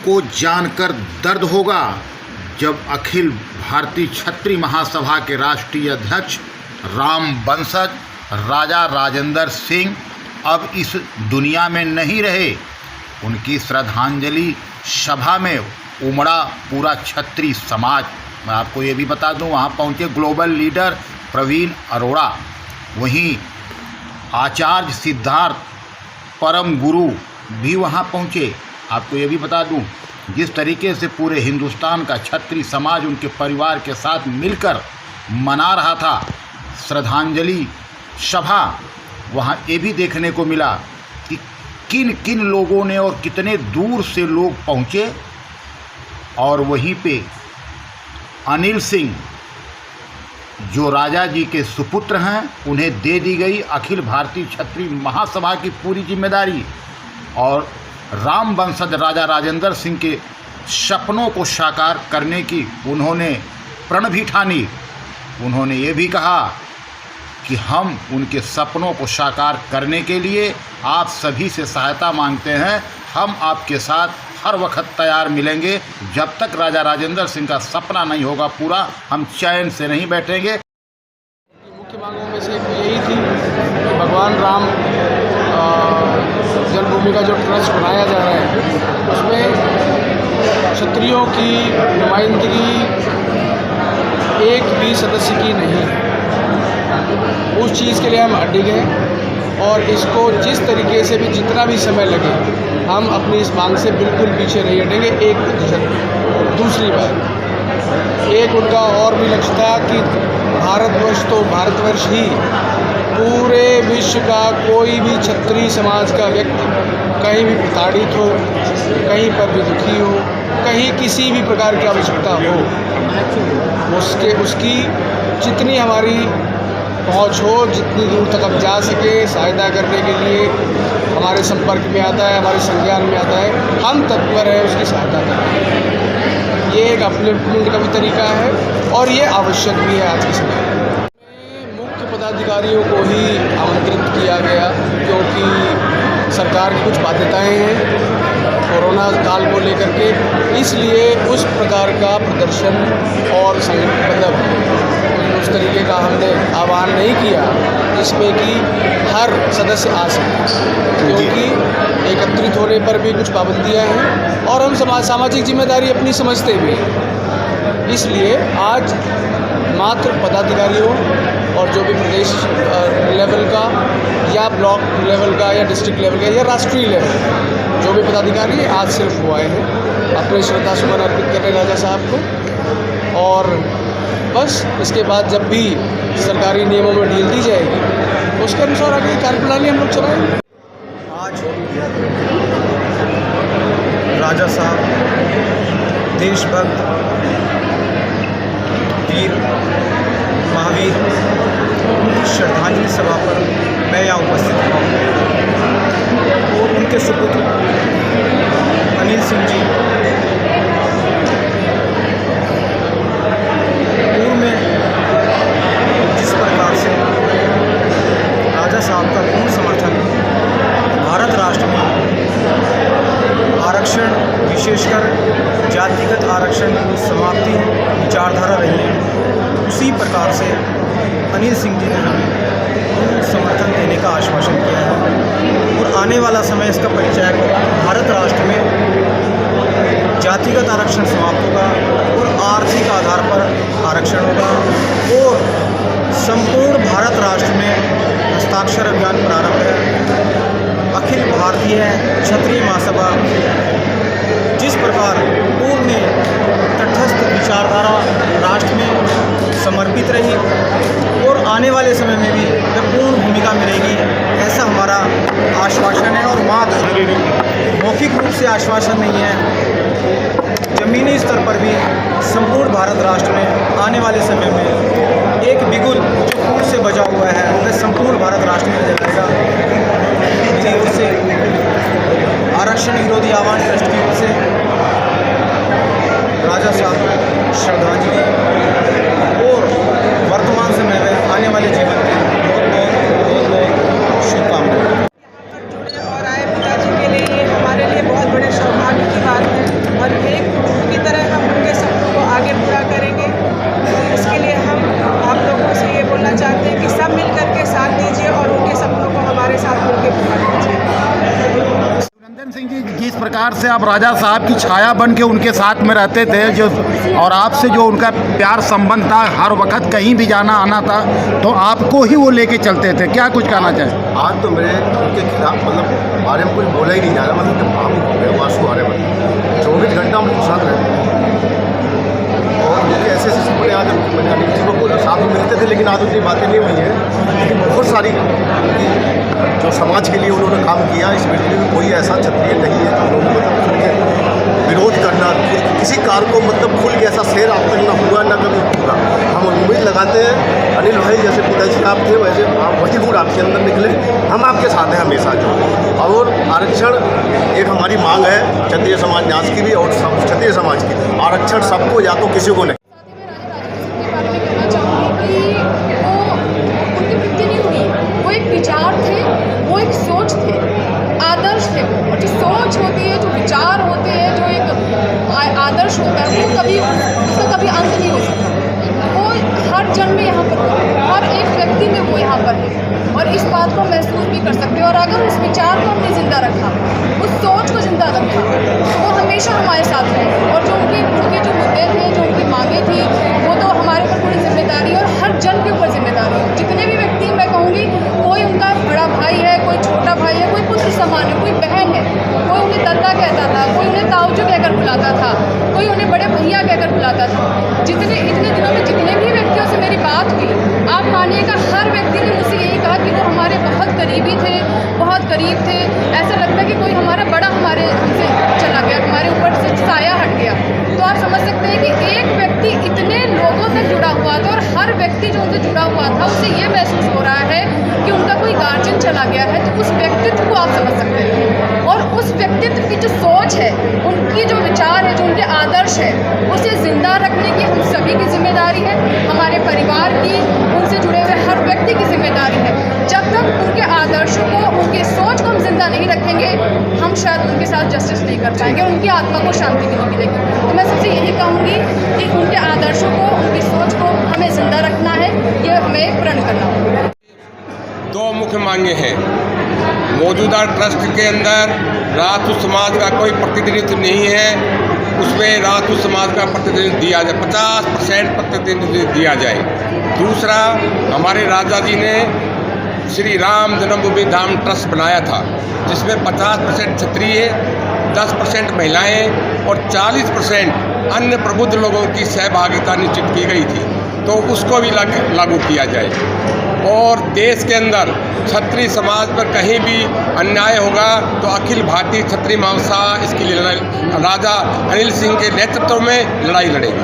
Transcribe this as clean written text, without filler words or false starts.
आपको जानकर दर्द होगा जब अखिल भारतीय क्षत्रिय महासभा के राष्ट्रीय अध्यक्ष राम वंशज राजा राजेंद्र सिंह अब इस दुनिया में नहीं रहे। उनकी श्रद्धांजलि सभा में उमड़ा पूरा क्षत्रिय समाज। मैं आपको ये भी बता दूं, वहाँ पहुँचे ग्लोबल लीडर प्रवीण अरोड़ा, वहीं आचार्य सिद्धार्थ परम गुरु भी वहाँ पहुँचे। आपको ये भी बता दूं, जिस तरीके से पूरे हिंदुस्तान का क्षत्रिय समाज उनके परिवार के साथ मिलकर मना रहा था श्रद्धांजलि सभा, वहाँ ये भी देखने को मिला कि किन किन लोगों ने और कितने दूर से लोग पहुँचे। और वहीं पे अनिल सिंह जो राजा जी के सुपुत्र हैं, उन्हें दे दी गई अखिल भारतीय क्षत्रिय महासभा की पूरी जिम्मेदारी। और राम वंशज राजा राजेंद्र सिंह के सपनों को साकार करने की उन्होंने प्रण भी ठानी। उन्होंने ये भी कहा कि हम उनके सपनों को साकार करने के लिए आप सभी से सहायता मांगते हैं। हम आपके साथ हर वक्त तैयार मिलेंगे। जब तक राजा राजेंद्र सिंह का सपना नहीं होगा पूरा, हम चैन से नहीं बैठेंगे। मुख्य मांगों में से यही थी कि भगवान राम जन्मभूमि का जो ट्रस्ट बनाया जा रहा है, उसमें क्षत्रियों की नुमाइंदगी एक भी सदस्य की नहीं है। उस चीज़ के लिए हम अडिग हैं और इसको जिस तरीके से भी जितना भी समय लगे, हम अपनी इस मांग से बिल्कुल पीछे नहीं हटेंगे 1%। दूसरी बात, एक उनका और भी लक्ष्य था कि भारतवर्ष तो भारतवर्ष ही, पूरे विश्व का कोई भी क्षत्रिय समाज का व्यक्ति कहीं भी प्रताड़ित हो, कहीं पर भी दुखी हो, कहीं किसी भी प्रकार की आवश्यकता हो, उसकी जितनी हमारी पहुँच हो, जितनी दूर तक हम जा सके सहायता करने के लिए हमारे संपर्क में आता है, हमारे संज्ञान में आता है, हम तत्पर हैं उसकी सहायता करने। ये एक अपलिफ्टमेंट का भी तरीका है और ये आवश्यक भी है आज के समय में। मुख्य पदाधिकारियों को ही आमंत्रित किया गया क्योंकि सरकार की कुछ बाध्यताएं हैं कोरोना काल को लेकर के, इसलिए उस प्रकार का प्रदर्शन और उस तरीके का हमने आह्वान नहीं किया जिसमें कि हर सदस्य आ सके, क्योंकि एकत्रित होने पर भी कुछ पाबंदियां हैं और हम सामाजिक जिम्मेदारी अपनी समझते भी हैं। इसलिए आज मात्र पदाधिकारियों और जो भी प्रदेश लेवल का या ब्लॉक लेवल का या डिस्ट्रिक्ट लेवल का या राष्ट्रीय लेवल जो भी पदाधिकारी आज सिर्फ वो आए हैं अपने श्रद्धा सुमन अर्पित करने राजा साहब को। और बस इसके बाद जब भी सरकारी नियमों में ढील दी जाएगी उसके अनुसार आगे कार्यप्रणाली हम लोग चलाएंगे। आज राजा साहब देशभक्त वीर महावीर उनकी श्रद्धांजलि सभा पर मैं यहाँ उपस्थित हुआ और उनके सुपुत्र अनिल सिंह जी पूर्व में जिस प्रकार से राजा साहब का पूर्ण समर्थन भारत राष्ट्र में आरक्षण, विशेषकर जातिगत आरक्षण की समाप्ति विचारधारा रही है, उसी प्रकार से अनिल सिंह जी ने हमें पूर्ण समर्थन देने का आश्वासन किया है और आने वाला समय इसका परिचय होगा। भारत राष्ट्र में जातिगत आरक्षण समाप्त होगा और आर्थिक आधार पर आरक्षण होगा और संपूर्ण भारत राष्ट्र में हस्ताक्षर अभियान प्रारंभ है। अखिल भारतीय क्षत्रिय महासभा जिस प्रकार पूर्ण तटस्थ विचारधारा राष्ट्र में समर्पित रही और आने वाले समय में भी पूर्ण भूमिका मिलेगी, ऐसा हमारा आश्वासन है। और मात्र मौखिक रूप से आश्वासन नहीं है, ज़मीनी स्तर पर भी संपूर्ण भारत राष्ट्र में आने वाले समय में एक बिगुल जो पूर्ण से बजा हुआ है वह संपूर्ण भारत राष्ट्र में जलाएगा। मेरी ओर से आरक्षण विरोधी आह्वान ट्रस्ट की ओर से राजा साहब श्रद्धांजलि और वर्तमान समय में आने वाले जीवन के बहुत शुभकामनाएं। और आए पिताजी के लिए हमारे लिए बहुत बड़े सौभाग्य की बात है। साथ मिलकर निभाना चाहिए। नंदन सिंह जी, जिस प्रकार से आप राजा साहब की छाया बन के उनके साथ में रहते थे, जो और आपसे जो उनका प्यार संबंध था, हर वक्त कहीं भी जाना आना था तो आपको ही वो लेके चलते थे, क्या कुछ कहना चाहें? आज तो मेरे उनके खिलाफ मतलब बारे में कुछ बोला ही नहीं जा रहा, मतलब कि भावुक हो गए, आंसू आ रहे, मतलब 24 घंटा हम लोग साथ रहते थे और उनके ऐसे ऐसे सपने आज मैंने अनिल जी को बोला, साथ में मिलते थे लेकिन आज उतनी बातें नहीं हुई हैं, लेकिन बहुत सारी जो समाज के लिए उन्होंने काम किया, इस पृथ्वी में कोई ऐसा क्षत्रिय नहीं है जो उन्होंने मतलब खुल के विरोध करना, किसी कार को मतलब खुल के ऐसा शेर आप तक ना हुआ ना कभी होगा। हम उम्मीद लगाते हैं अनिल भाई जैसे पिताजी आप थे वैसे आप वही गुण आपके अंदर निकले, हम आपके साथ हैं हमेशा जो। और आरक्षण एक हमारी मांग है क्षत्रिय समाज न्यास की भी और क्षत्रिय समाज की, आरक्षण सबको या तो किसी को नहीं। विचार थे, वो एक सोच थे, आदर्श थे। और जो सोच होती है, जो विचार होते हैं, जो एक आदर्श होता है, वो कभी उसका कभी अंत नहीं हो सकता। वो हर जन्म में यहाँ पर है, हर एक व्यक्ति में वो यहाँ पर है और इस बात को महसूस भी कर सकते हैं। और अगर उस विचार को हमने ज़िंदा रखा, उस सोच को ज़िंदा रखा, तो वो हमेशा हमारे साथ रहे। और जो उनके जो मुद्दे थे, जो उनकी मांगें थी, वो तो हमारे ऊपर पूरी जिम्मेदारी है और हर जन के ऊपर जिम्मेदारी है। जितने भी व्यक्ति, मैं कहूँगी, कोई उनका बड़ा भाई है, कोई छोटा भाई है, कोई पुत्र समान है, कोई बहन है, कोई उन्हें दद्दा कहता था, कोई उन्हें ताऊजो कहकर बुलाता था, कोई उन्हें बड़े भैया कहकर बुलाता था। इतने दिनों में जितने भी व्यक्तियों से मेरी बात हुई, आप मानिएगा हर व्यक्ति ने मुझसे यही कहा कि वो हमारे बहुत करीबी थे, बहुत करीब थे। ऐसा लगता है कि कोई हमारा बड़ा हमसे चला गया, हमारे ऊपर से साया हट गया। तो आप समझ सकते हैं कि एक व्यक्ति इतने लोगों तक जुड़ा हुआ था और हर व्यक्ति जो उनसे जुड़ा हुआ था उसे ये महसूस हो रहा है कि उनका कोई गार्जियन चला गया है। तो उस व्यक्तित्व को आप समझ सकते हैं और उस व्यक्तित्व की जो सोच है, उनकी जो विचार है, जो उनके आदर्श है, उसे ज़िंदा रखने की हम सभी की जिम्मेदारी है, हमारे परिवार की, उनसे जुड़े हुए हर व्यक्ति की जिम्मेदारी है। जब तक उनके आदर्शों को, उनकी सोच को हम जिंदा नहीं रखेंगे, हम शायद उनके साथ जस्टिस नहीं कर पाएंगे और उनकी आत्मा को शांति भी नहीं मिलेगी। तो मैं सबसे यही कहूँगी कि उनके आदर्शों को, उनकी सोच को हमें जिंदा रखना है, ये हमें प्रण करना होगा। दो मुख्य मांगे हैं। मौजूदा ट्रस्ट के अंदर राजपूत समाज का कोई प्रतिनिधित्व नहीं है, उसमें राजपूत समाज का प्रतिनिधित्व दिया जाए, 50% प्रतिनिधित्व दिया जाए। दूसरा, हमारे राजा जी ने श्री राम जन्मभूमि धाम ट्रस्ट बनाया था, जिसमें 50% क्षत्रिय, 10% महिलाएं और 40% अन्य प्रबुद्ध लोगों की सहभागिता निश्चित की गई थी, तो उसको भी लागू किया जाए। और देश के अंदर क्षत्रिय समाज पर कहीं भी अन्याय होगा तो अखिल भारतीय क्षत्रिय महासभा इसके लिए राजा अनिल सिंह के नेतृत्व में लड़ाई लड़ेगी।